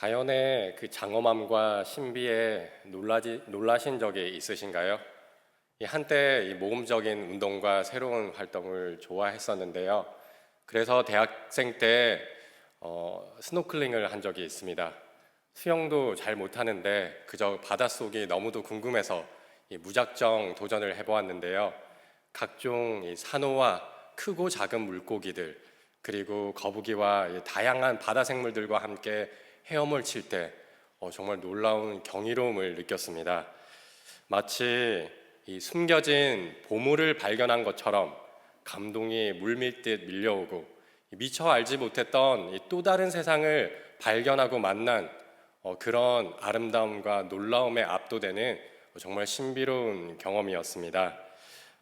자연의 그 장엄함과 신비에 놀라신 적이 있으신가요? 한때 이 모험적인 운동과 새로운 활동을 좋아했었는데요. 그래서 대학생 때 스노클링을 한 적이 있습니다. 수영도 잘 못하는데 그저 바닷속이 너무도 궁금해서 무작정 도전을 해보았는데요. 각종 이 산호와 크고 작은 물고기들, 그리고 거북이와 이 다양한 바다 생물들과 함께 헤엄을 칠 때 정말 놀라운 경이로움을 느꼈습니다. 마치 이 숨겨진 보물을 발견한 것처럼 감동이 물밀듯 밀려오고 미처 알지 못했던 또 다른 세상을 발견하고 만난 그런 아름다움과 놀라움에 압도되는 정말 신비로운 경험이었습니다.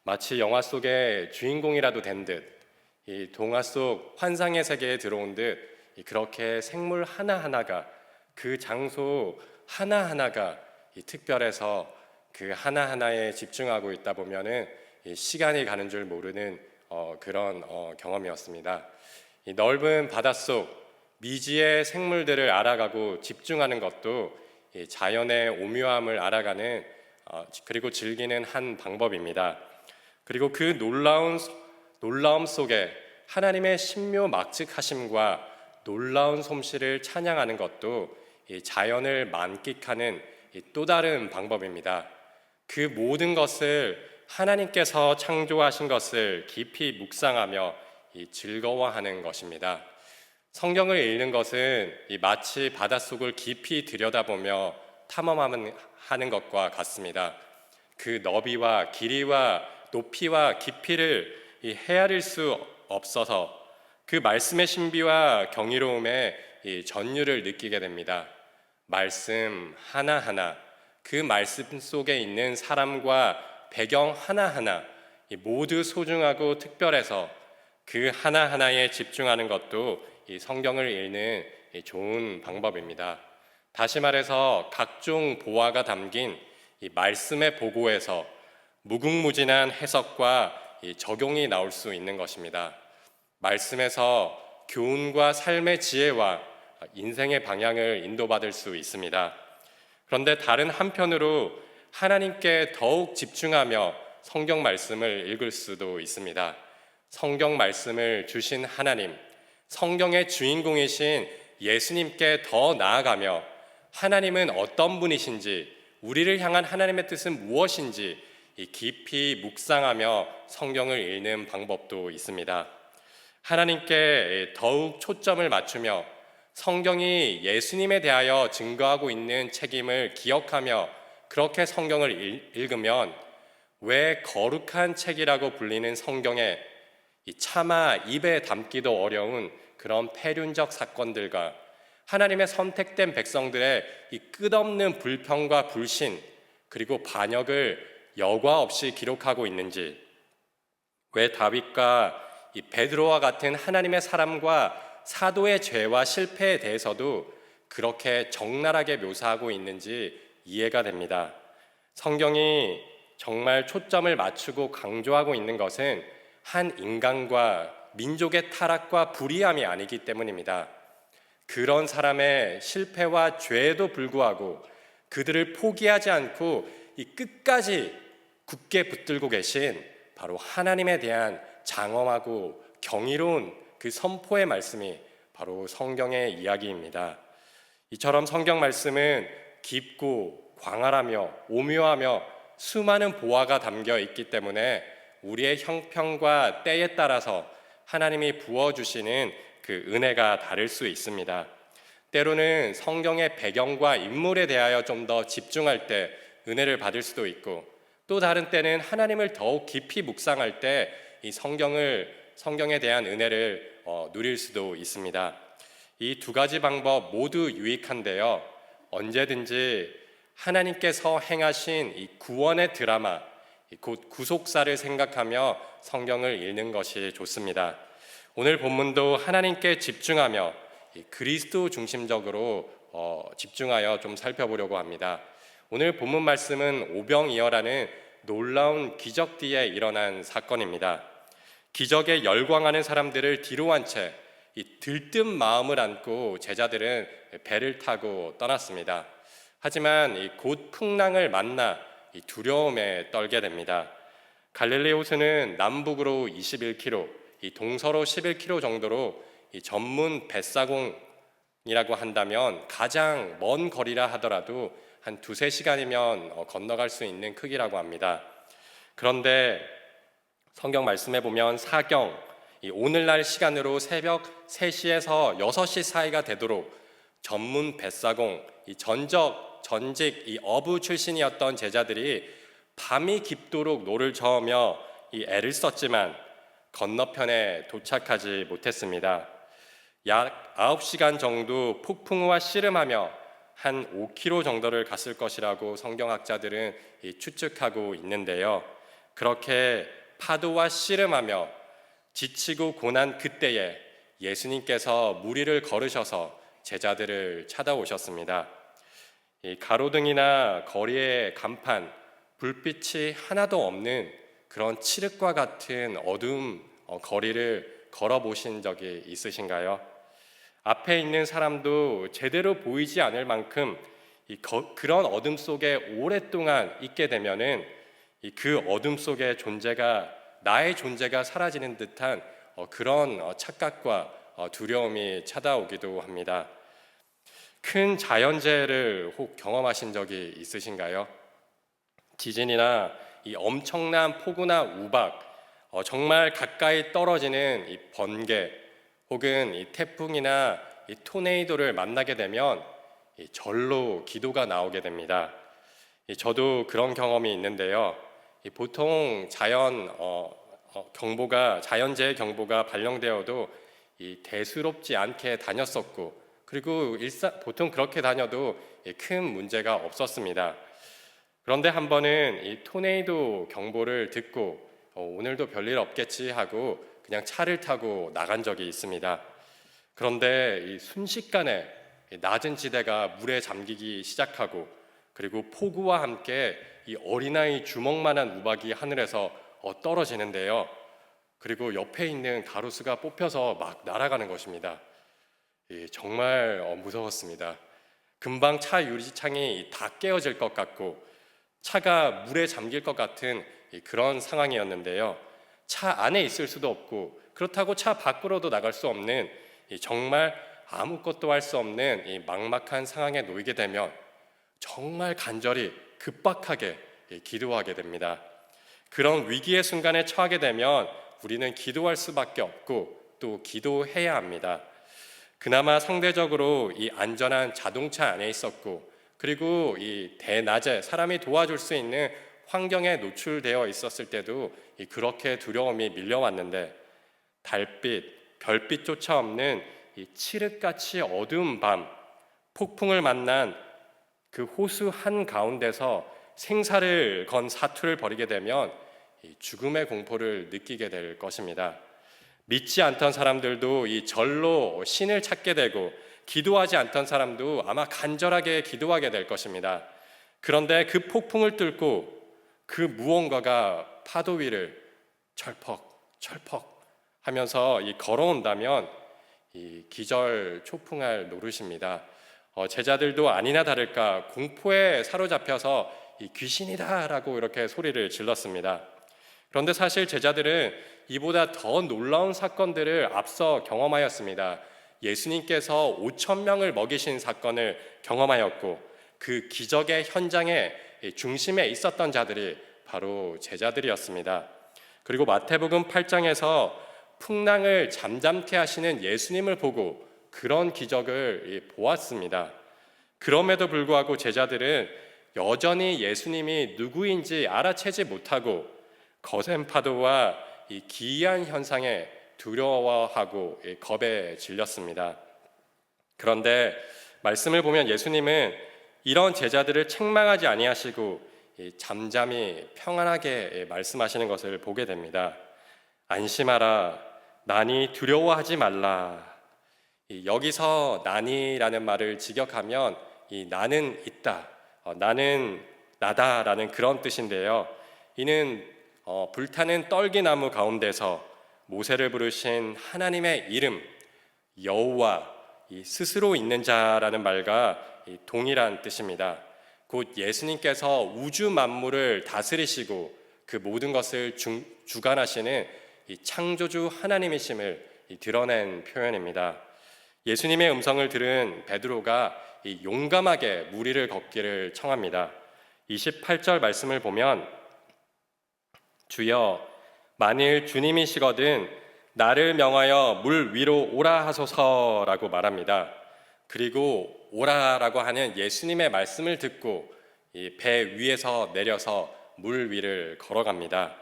마치 영화 속의 주인공이라도 된 듯, 이 동화 속 환상의 세계에 들어온 듯 그렇게 생물 하나하나가, 그 장소 하나하나가 특별해서 그 하나하나에 집중하고 있다 보면은 시간이 가는 줄 모르는 그런 경험이었습니다. 이 넓은 바닷속 미지의 생물들을 알아가고 집중하는 것도 이 자연의 오묘함을 알아가는 그리고 즐기는 한 방법입니다. 그리고 그 놀라움 속에 하나님의 신묘막측하심과 놀라운 솜씨를 찬양하는 것도 이 자연을 만끽하는 또 다른 방법입니다. 그 모든 것을 하나님께서 창조하신 것을 깊이 묵상하며 즐거워하는 것입니다. 성경을 읽는 것은 마치 바닷속을 깊이 들여다보며 탐험하는 것과 같습니다. 그 너비와 길이와 높이와 깊이를 헤아릴 수 없어서 그 말씀의 신비와 경이로움에 전율을 느끼게 됩니다. 말씀 하나하나, 그 말씀 속에 있는 사람과 배경 하나하나 모두 소중하고 특별해서 그 하나하나에 집중하는 것도 이 성경을 읽는 좋은 방법입니다. 다시 말해서 각종 보화가 담긴 이 말씀의 보고에서 무궁무진한 해석과 적용이 나올 수 있는 것입니다. 말씀에서 교훈과 삶의 지혜와 인생의 방향을 인도받을 수 있습니다. 그런데 다른 한편으로 하나님께 더욱 집중하며 성경 말씀을 읽을 수도 있습니다. 성경 말씀을 주신 하나님, 성경의 주인공이신 예수님께 더 나아가며 하나님은 어떤 분이신지, 우리를 향한 하나님의 뜻은 무엇인지 깊이 묵상하며 성경을 읽는 방법도 있습니다. 하나님께 더욱 초점을 맞추며 성경이 예수님에 대하여 증거하고 있는 책임을 기억하며 그렇게 성경을 읽으면 왜 거룩한 책이라고 불리는 성경에 차마 입에 담기도 어려운 그런 폐륜적 사건들과 하나님의 선택된 백성들의 끝없는 불평과 불신 그리고 반역을 여과 없이 기록하고 있는지, 왜 다윗과 이 베드로와 같은 하나님의 사람과 사도의 죄와 실패에 대해서도 그렇게 적나라하게 묘사하고 있는지 이해가 됩니다. 성경이 정말 초점을 맞추고 강조하고 있는 것은 한 인간과 민족의 타락과 불의함이 아니기 때문입니다. 그런 사람의 실패와 죄에도 불구하고 그들을 포기하지 않고 이 끝까지 굳게 붙들고 계신 바로 하나님에 대한 장엄하고 경이로운 그 선포의 말씀이 바로 성경의 이야기입니다. 이처럼 성경 말씀은 깊고 광활하며 오묘하며 수많은 보화가 담겨 있기 때문에 우리의 형편과 때에 따라서 하나님이 부어주시는 그 은혜가 다를 수 있습니다. 때로는 성경의 배경과 인물에 대하여 좀 더 집중할 때 은혜를 받을 수도 있고, 또 다른 때는 하나님을 더욱 깊이 묵상할 때 이 성경에 대한 은혜를 누릴 수도 있습니다. 이 두 가지 방법 모두 유익한데요. 언제든지 하나님께서 행하신 이 구원의 드라마, 곧 구속사를 생각하며 성경을 읽는 것이 좋습니다. 오늘 본문도 하나님께 집중하며 그리스도 중심적으로 집중하여 좀 살펴보려고 합니다. 오늘 본문 말씀은 오병이어라는 놀라운 기적 뒤에 일어난 사건입니다. 기적에 열광하는 사람들을 뒤로 한 채 이 들뜬 마음을 안고 제자들은 배를 타고 떠났습니다. 하지만 곧 풍랑을 만나 이 두려움에 떨게 됩니다. 갈릴리 호수는 남북으로 21km, 이 동서로 11km 정도로 이 전문 뱃사공이라고 한다면 가장 먼 거리라 하더라도 한 두세 시간이면 건너갈 수 있는 크기라고 합니다. 그런데 성경 말씀에 보면 사경, 이 오늘날 시간으로 새벽 3시에서 6시 사이가 되도록 전문 뱃사공, 이 전직 이 어부 출신이었던 제자들이 밤이 깊도록 노를 저으며 이 애를 썼지만 건너편에 도착하지 못했습니다. 약 9시간 정도 폭풍우와 씨름하며 한 5km 정도를 갔을 것이라고 성경학자들은 추측하고 있는데요. 그렇게 파도와 씨름하며 지치고 고난 그때에 예수님께서 무리를 걸으셔서 제자들을 찾아오셨습니다. 이 가로등이나 거리의 간판, 불빛이 하나도 없는 그런 칠흑과 같은 어두운 거리를 걸어보신 적이 있으신가요? 앞에 있는 사람도 제대로 보이지 않을 만큼 그런 어둠 속에 오랫동안 있게 되면은 그 어둠 속의 존재가 나의 존재가 사라지는 듯한 그런 착각과 두려움이 찾아오기도 합니다. 큰 자연재해를 혹 경험하신 적이 있으신가요? 지진이나 이 엄청난 폭우나 우박, 정말 가까이 떨어지는 이 번개, 혹은 이 태풍이나 이 토네이도를 만나게 되면 절로 기도가 나오게 됩니다. 저도 그런 경험이 있는데요. 보통 자연재해 경보가 발령되어도 대수롭지 않게 다녔었고, 그리고 보통 그렇게 다녀도 큰 문제가 없었습니다. 그런데 한 번은 이 토네이도 경보를 듣고 오늘도 별일 없겠지 하고 그냥 차를 타고 나간 적이 있습니다. 그런데 이 순식간에 낮은 지대가 물에 잠기기 시작하고, 그리고 폭우와 함께 이 어린아이 주먹만한 우박이 하늘에서 떨어지는데요. 그리고 옆에 있는 가로수가 뽑혀서 막 날아가는 것입니다. 정말 무서웠습니다. 금방 차 유리창이 다 깨어질 것 같고 차가 물에 잠길 것 같은 그런 상황이었는데요. 차 안에 있을 수도 없고, 그렇다고 차 밖으로도 나갈 수 없는 정말 아무것도 할 수 없는 이 막막한 상황에 놓이게 되면 정말 간절히 급박하게 기도하게 됩니다. 그런 위기의 순간에 처하게 되면 우리는 기도할 수밖에 없고 또 기도해야 합니다. 그나마 상대적으로 이 안전한 자동차 안에 있었고, 그리고 이 대낮에 사람이 도와줄 수 있는 환경에 노출되어 있었을 때도 그렇게 두려움이 밀려왔는데, 달빛, 별빛조차 없는 이 칠흑같이 어두운 밤, 폭풍을 만난 그 호수 한가운데서 생사를 건 사투를 벌이게 되면 죽음의 공포를 느끼게 될 것입니다. 믿지 않던 사람들도 이 절로 신을 찾게 되고, 기도하지 않던 사람도 아마 간절하게 기도하게 될 것입니다. 그런데 그 폭풍을 뚫고 그 무언가가 파도 위를 철퍽 하면서 걸어온다면 이 기절 초풍할 노릇입니다. 제자들도 아니나 다를까 공포에 사로잡혀서 이 귀신이다라고 이렇게 소리를 질렀습니다. 그런데 사실 제자들은 이보다 더 놀라운 사건들을 앞서 경험하였습니다. 예수님께서 5,000명을 먹이신 사건을 경험하였고, 그 기적의 현장의 중심에 있었던 자들이 바로 제자들이었습니다. 그리고 마태복음 8장에서 풍랑을 잠잠케 하시는 예수님을 보고 그런 기적을 보았습니다. 그럼에도 불구하고 제자들은 여전히 예수님이 누구인지 알아채지 못하고 거센 파도와 이 기이한 현상에 두려워하고 겁에 질렸습니다. 그런데 말씀을 보면 예수님은 이런 제자들을 책망하지 아니하시고 잠잠히 평안하게 말씀하시는 것을 보게 됩니다. 안심하라, 나니 두려워하지 말라. 여기서 나니라는 말을 직역하면 이 나는 있다, 나는 나다라는 그런 뜻인데요. 이는 불타는 떨기나무 가운데서 모세를 부르신 하나님의 이름, 여호와, 이 스스로 있는 자라는 말과 동일한 뜻입니다. 곧 예수님께서 우주 만물을 다스리시고 그 모든 것을 주관하시는 이 창조주 하나님이심을 드러낸 표현입니다. 예수님의 음성을 들은 베드로가 용감하게 물 위를 걷기를 청합니다. 28절 말씀을 보면 주여 만일 주님이시거든 나를 명하여 물 위로 오라 하소서라고 말합니다. 그리고 오라라고 하는 예수님의 말씀을 듣고 이 배 위에서 내려서 물 위를 걸어갑니다.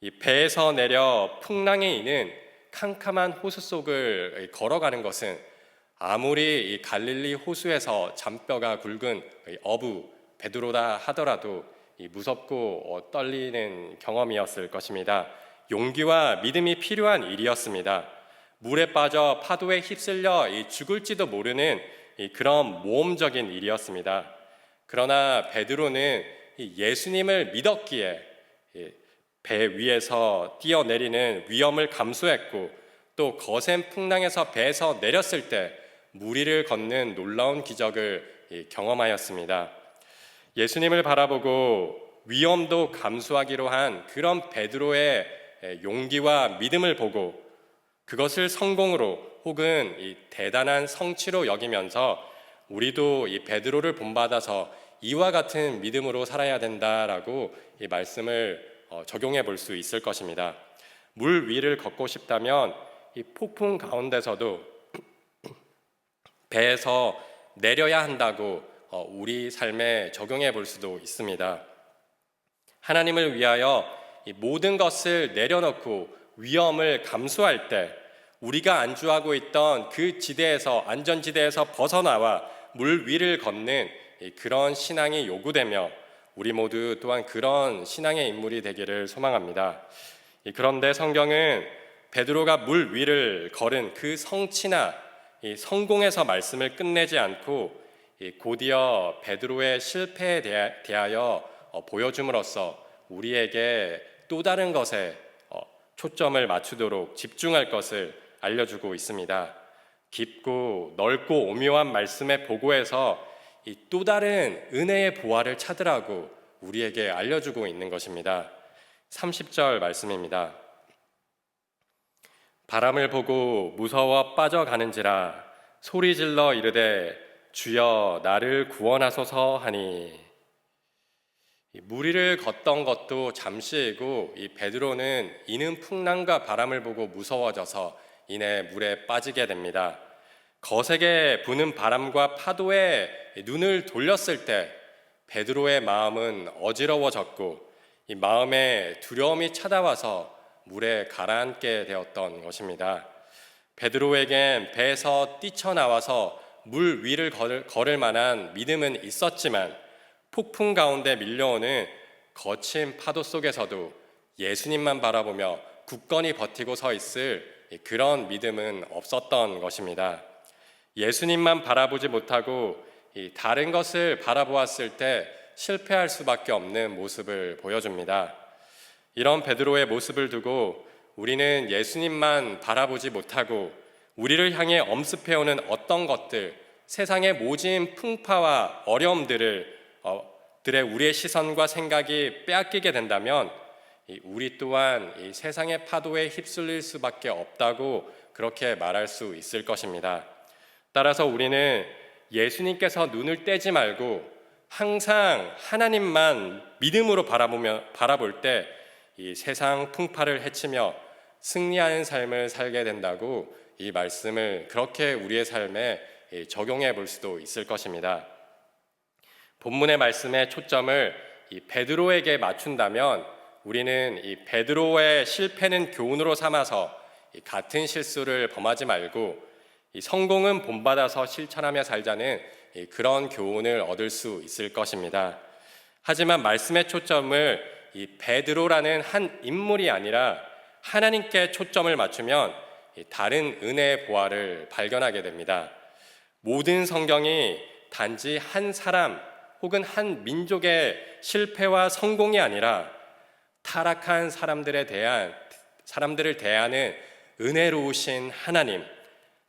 이 배에서 내려 풍랑이 있는 캄캄한 호수 속을 걸어가는 것은 아무리 이 갈릴리 호수에서 잔뼈가 굵은 어부 베드로다 하더라도 무섭고 떨리는 경험이었을 것입니다. 용기와 믿음이 필요한 일이었습니다. 물에 빠져 파도에 휩쓸려 죽을지도 모르는 그런 모험적인 일이었습니다. 그러나 베드로는 예수님을 믿었기에 배 위에서 뛰어내리는 위험을 감수했고 또 거센 풍랑에서 배에서 내렸을 때 물 위를 걷는 놀라운 기적을 경험하였습니다. 예수님을 바라보고 위험도 감수하기로 한 그런 베드로의 용기와 믿음을 보고 그것을 성공으로 혹은 이 대단한 성취로 여기면서 우리도 이 베드로를 본받아서 이와 같은 믿음으로 살아야 된다라고 이 말씀을 적용해 볼 수 있을 것입니다. 물 위를 걷고 싶다면 이 폭풍 가운데서도 배에서 내려야 한다고 우리 삶에 적용해 볼 수도 있습니다. 하나님을 위하여 이 모든 것을 내려놓고 위험을 감수할 때 우리가 안주하고 있던 그 지대에서 안전지대에서 벗어나와 물 위를 걷는 그런 신앙이 요구되며 우리 모두 또한 그런 신앙의 인물이 되기를 소망합니다. 그런데 성경은 베드로가 물 위를 걸은 그 성취나 성공에서 말씀을 끝내지 않고 곧이어 베드로의 실패에 대하여 보여줌으로써 우리에게 또 다른 것에 초점을 맞추도록 집중할 것을 알려주고 있습니다. 깊고 넓고 오묘한 말씀의 보고에서 이 또 다른 은혜의 보화를 찾으라고 우리에게 알려주고 있는 것입니다. 30절 말씀입니다. 바람을 보고 무서워 빠져가는지라 소리질러 이르되 주여 나를 구원하소서 하니. 물 위를 걷던 것도 잠시이고 이 베드로는 이는 풍랑과 바람을 보고 무서워져서 이내 물에 빠지게 됩니다. 거세게 부는 바람과 파도에 눈을 돌렸을 때 베드로의 마음은 어지러워졌고 이 마음에 두려움이 찾아와서 물에 가라앉게 되었던 것입니다. 베드로에겐 배에서 뛰쳐나와서 물 위를 걸을 만한 믿음은 있었지만 폭풍 가운데 밀려오는 거친 파도 속에서도 예수님만 바라보며 굳건히 버티고 서 있을 그런 믿음은 없었던 것입니다. 예수님만 바라보지 못하고 다른 것을 바라보았을 때 실패할 수밖에 없는 모습을 보여줍니다. 이런 베드로의 모습을 두고 우리는 예수님만 바라보지 못하고 우리를 향해 엄습해오는 어떤 것들, 세상의 모진 풍파와 어려움들을 우리의 시선과 생각이 빼앗기게 된다면 우리 또한 이 세상의 파도에 휩쓸릴 수밖에 없다고 그렇게 말할 수 있을 것입니다. 따라서 우리는 예수님께서 눈을 떼지 말고 항상 하나님만 믿음으로 바라볼 때 이 세상 풍파를 헤치며 승리하는 삶을 살게 된다고 이 말씀을 그렇게 우리의 삶에 적용해 볼 수도 있을 것입니다. 본문의 말씀의 초점을 이 베드로에게 맞춘다면 우리는 이 베드로의 실패는 교훈으로 삼아서 같은 실수를 범하지 말고 이 성공은 본받아서 실천하며 살자는 그런 교훈을 얻을 수 있을 것입니다. 하지만 말씀의 초점을 이 베드로라는 한 인물이 아니라 하나님께 초점을 맞추면 다른 은혜의 보화를 발견하게 됩니다. 모든 성경이 단지 한 사람 혹은 한 민족의 실패와 성공이 아니라 타락한 사람들을 대하는 은혜로우신 하나님,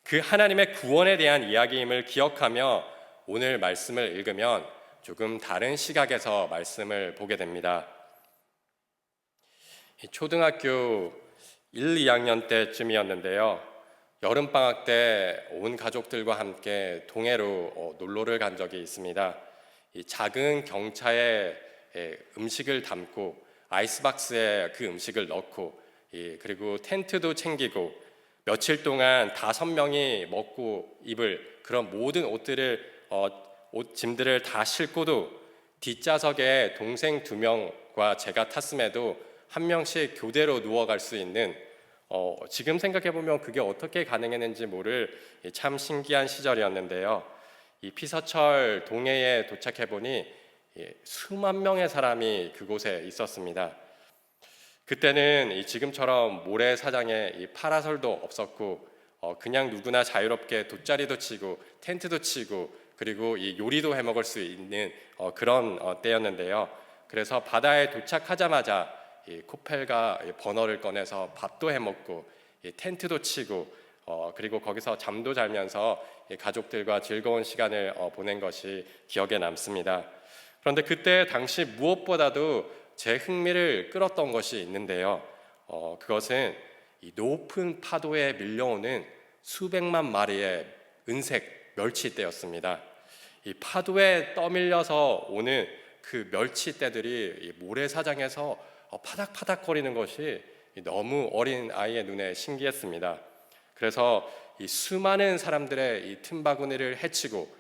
그 하나님의 구원에 대한 이야기임을 기억하며 오늘 말씀을 읽으면 조금 다른 시각에서 말씀을 보게 됩니다. 초등학교 1, 2학년 때쯤이었는데요. 여름방학 때 온 가족들과 함께 동해로 놀러를 간 적이 있습니다. 이 작은 경차에 음식을 담고 아이스박스에 그 음식을 넣고 그리고 텐트도 챙기고 며칠 동안 5명이 먹고 입을 그런 모든 짐들을 다 싣고도 뒷좌석에 동생 2명과 제가 탔음에도 한 명씩 교대로 누워갈 수 있는 지금 생각해보면 그게 어떻게 가능했는지 모를 참 신기한 시절이었는데요. 이 피서철 동해에 도착해보니 수만 명의 사람이 그곳에 있었습니다. 그때는 지금처럼 모래사장에 파라솔도 없었고 그냥 누구나 자유롭게 돗자리도 치고 텐트도 치고 그리고 요리도 해먹을 수 있는 그런 때였는데요. 그래서 바다에 도착하자마자 코펠과 버너를 꺼내서 밥도 해먹고 텐트도 치고 그리고 거기서 잠도 자면서 가족들과 즐거운 시간을 보낸 것이 기억에 남습니다. 그런데 그때 당시 무엇보다도 제 흥미를 끌었던 것이 있는데요. 그것은 이 높은 파도에 밀려오는 수백만 마리의 은색 멸치떼였습니다. 이 파도에 떠밀려서 오는 그 멸치떼들이 이 모래사장에서 파닥파닥거리는 것이 너무 어린 아이의 눈에 신기했습니다. 그래서 이 수많은 사람들의 이 틈바구니를 헤치고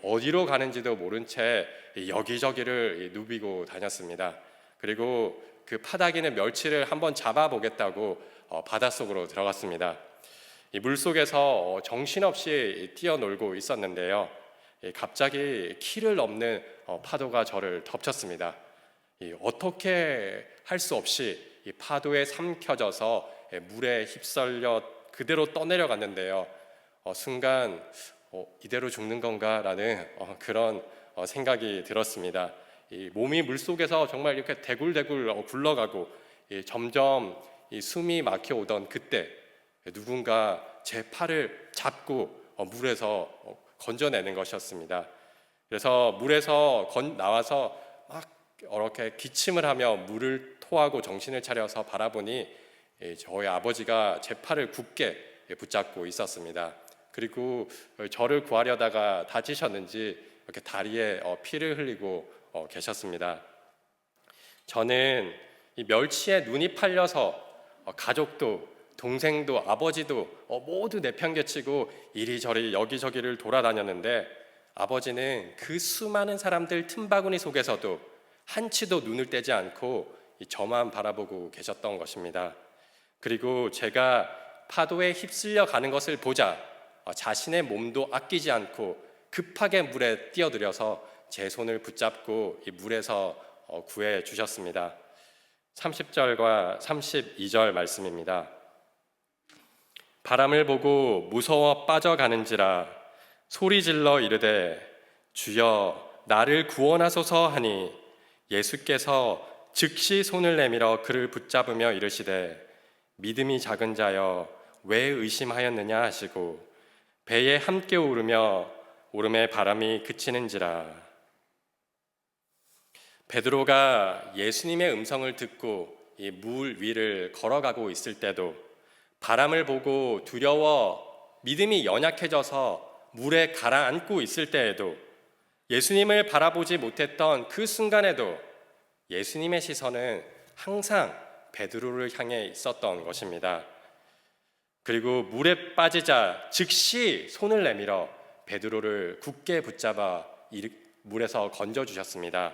어디로 가는지도 모른 채 여기저기를 누비고 다녔습니다. 그리고 그 파닥이는 멸치를 한번 잡아보겠다고 바닷속으로 들어갔습니다. 이 물속에서 정신없이 뛰어놀고 있었는데요. 갑자기 키를 넘는 파도가 저를 덮쳤습니다. 어떻게 할 수 없이 이 파도에 삼켜져서 물에 휩쓸려 그대로 떠내려갔는데요. 순간 이대로 죽는 건가라는 그런 생각이 들었습니다. 이 몸이 물속에서 정말 이렇게 대굴대굴 굴러가고 점점 숨이 막혀오던 그때 누군가 제 팔을 잡고 물에서 건져내는 것이었습니다. 그래서 물에서 나와서 막 이렇게 기침을 하며 물을 토하고 정신을 차려서 바라보니 저희 아버지가 제 팔을 굳게 붙잡고 있었습니다. 그리고 저를 구하려다가 다치셨는지 이렇게 다리에 피를 흘리고 계셨습니다. 저는 이 멸치에 눈이 팔려서 가족도 동생도 아버지도 모두 내팽개치고 이리저리 여기저기를 돌아다녔는데 아버지는 그 수많은 사람들 틈바구니 속에서도 한치도 눈을 떼지 않고 저만 바라보고 계셨던 것입니다. 그리고 제가 파도에 휩쓸려 가는 것을 보자 자신의 몸도 아끼지 않고 급하게 물에 뛰어들여서 제 손을 붙잡고 이 물에서 구해 주셨습니다. 30절과 32절 말씀입니다. 바람을 보고 무서워 빠져가는지라 소리질러 이르되 주여 나를 구원하소서 하니 예수께서 즉시 손을 내밀어 그를 붙잡으며 이르시되 믿음이 작은 자여 왜 의심하였느냐 하시고 배에 함께 오르며 오름에 바람이 그치는지라. 베드로가 예수님의 음성을 듣고 이 물 위를 걸어가고 있을 때도 바람을 보고 두려워 믿음이 연약해져서 물에 가라앉고 있을 때에도 예수님을 바라보지 못했던 그 순간에도 예수님의 시선은 항상 베드로를 향해 있었던 것입니다. 그리고 물에 빠지자 즉시 손을 내밀어 베드로를 굳게 붙잡아 물에서 건져주셨습니다.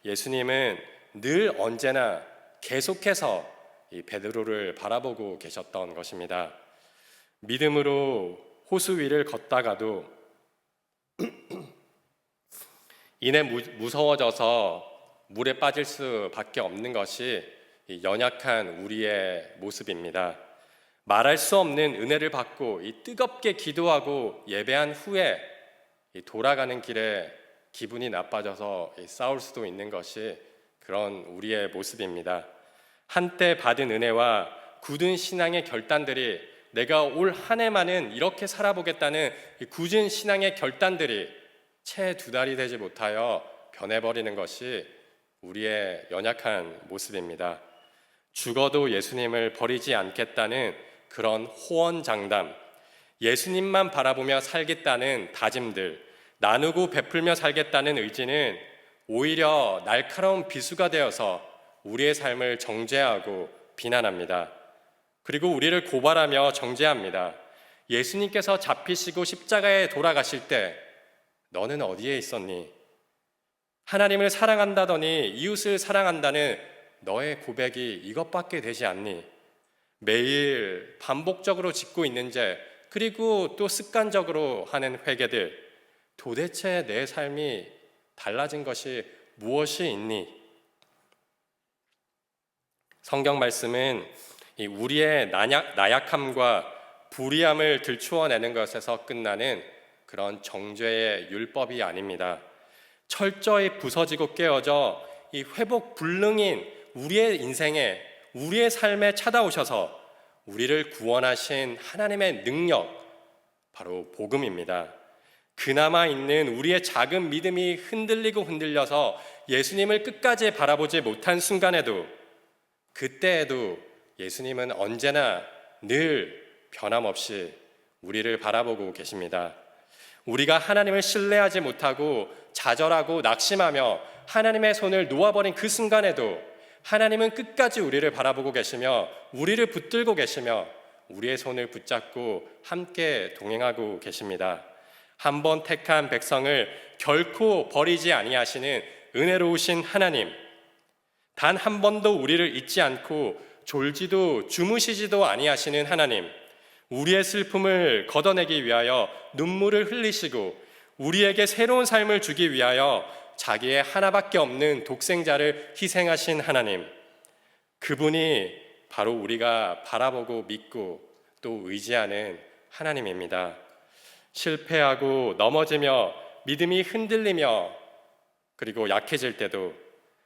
예수님은 늘 언제나 계속해서 이 베드로를 바라보고 계셨던 것입니다. 믿음으로 호수 위를 걷다가도 이내 무서워져서 물에 빠질 수밖에 없는 것이 이 연약한 우리의 모습입니다. 말할 수 없는 은혜를 받고 이 뜨겁게 기도하고 예배한 후에 이 돌아가는 길에 기분이 나빠져서 싸울 수도 있는 것이 그런 우리의 모습입니다. 한때 받은 은혜와 굳은 신앙의 결단들이 내가 올 한 해만은 이렇게 살아보겠다는 이 굳은 신앙의 결단들이 채 두 달이 되지 못하여 변해버리는 것이 우리의 연약한 모습입니다. 죽어도 예수님을 버리지 않겠다는 그런 호언장담, 예수님만 바라보며 살겠다는 다짐들, 나누고 베풀며 살겠다는 의지는 오히려 날카로운 비수가 되어서 우리의 삶을 정죄하고 비난합니다. 그리고 우리를 고발하며 정죄합니다. 예수님께서 잡히시고 십자가에 돌아가실 때 너는 어디에 있었니? 하나님을 사랑한다더니 이웃을 사랑한다는 너의 고백이 이것밖에 되지 않니? 매일 반복적으로 짓고 있는 죄, 그리고 또 습관적으로 하는 회개들, 도대체 내 삶이 달라진 것이 무엇이 있니? 성경 말씀은 우리의 나약함과 불의함을 들추어내는 것에서 끝나는 그런 정죄의 율법이 아닙니다. 철저히 부서지고 깨어져 이 회복 불능인 우리의 인생에, 우리의 삶에 찾아오셔서 우리를 구원하신 하나님의 능력, 바로 복음입니다. 그나마 있는 우리의 작은 믿음이 흔들리고 흔들려서 예수님을 끝까지 바라보지 못한 순간에도, 그때에도 예수님은 언제나 늘 변함없이 우리를 바라보고 계십니다. 우리가 하나님을 신뢰하지 못하고 좌절하고 낙심하며 하나님의 손을 놓아버린 그 순간에도 하나님은 끝까지 우리를 바라보고 계시며 우리를 붙들고 계시며 우리의 손을 붙잡고 함께 동행하고 계십니다. 한 번 택한 백성을 결코 버리지 아니하시는 은혜로우신 하나님, 단 한 번도 우리를 잊지 않고 졸지도 주무시지도 아니하시는 하나님, 우리의 슬픔을 걷어내기 위하여 눈물을 흘리시고 우리에게 새로운 삶을 주기 위하여 자기의 하나밖에 없는 독생자를 희생하신 하나님, 그분이 바로 우리가 바라보고 믿고 또 의지하는 하나님입니다. 실패하고 넘어지며 믿음이 흔들리며 그리고 약해질 때도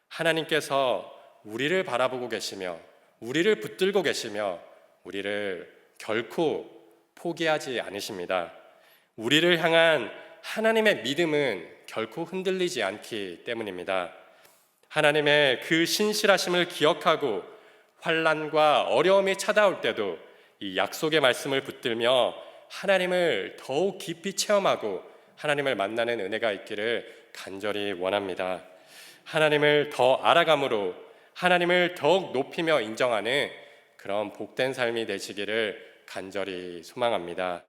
하나님께서 우리를 바라보고 계시며 우리를 붙들고 계시며 우리를 결코 포기하지 않으십니다. 우리를 향한 하나님의 믿음은 결코 흔들리지 않기 때문입니다. 하나님의 그 신실하심을 기억하고 환난과 어려움이 찾아올 때도 이 약속의 말씀을 붙들며 하나님을 더욱 깊이 체험하고 하나님을 만나는 은혜가 있기를 간절히 원합니다. 하나님을 더 알아감으로 하나님을 더욱 높이며 인정하는 그런 복된 삶이 되시기를 간절히 소망합니다.